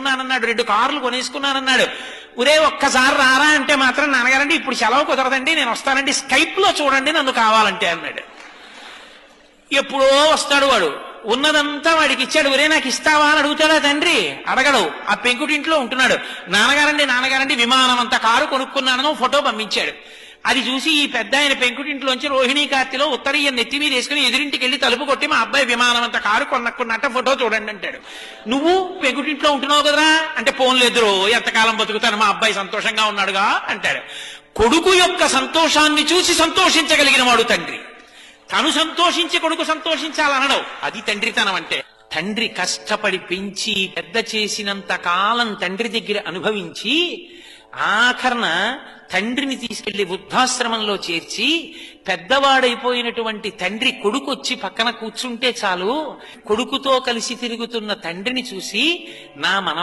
కొనేసుకున్నానన్నాడు, 2 కార్లు కొనేసుకున్నానన్నాడు. ఒరే ఒక్కసారి రారా అంటే మాత్రం నాన్నగారండి ఇప్పుడు సెలవు కుదరదండి, నేను వస్తానండి, స్కైప్ లో చూడండి నన్ను కావాలంటే అన్నాడు. ఎప్పుడో వస్తాడు వాడు, ఉన్నదంతా వాడికి ఇచ్చాడు. ఒరే నాకు ఇస్తావా అని అడుగుతాడా తండ్రి? అడగడు. ఆ పెంకుటింట్లో ఉంటున్నాడు. నాన్నగారండి విమానం అంత కారు కొనుక్కున్నానని ఫోటో పంపించాడు. అది చూసి ఈ పెద్ద ఆయన పెంకుటింట్లోంచి రోహిణీ కార్తెలో ఉత్తరీయ నెత్తి మీద వేసుకుని ఎదురింటికి వెళ్ళి తలుపు కొట్టి మా అబ్బాయి విమానం అంత కారు కొనుక్కున్నట్ట ఫోటో చూడండి అంటాడు. నువ్వు పెంకుటింట్లో ఉంటున్నావు కదరా అంటే, పోన్లేదురో ఎంతకాలం బతుకుతాను, మా అబ్బాయి సంతోషంగా ఉన్నాడుగా అంటాడు. కొడుకు యొక్క సంతోషాన్ని చూసి సంతోషించగలిగిన వాడు తండ్రి. తను సంతోషించి కొడుకు సంతోషించాలనడం అది తండ్రితనం అంటే. తండ్రి కష్టపడి పెంచి పెద్ద చేసినంత కాలం తండ్రి దగ్గర అనుభవించి ఆఖరణ తండ్రిని తీసుకెళ్లి వృద్ధాశ్రమంలో చేర్చి పెద్దవాడైపోయినటువంటి తండ్రి కొడుకు వచ్చి పక్కన కూర్చుంటే చాలు, కొడుకుతో కలిసి తిరుగుతున్న తండ్రిని చూసి నా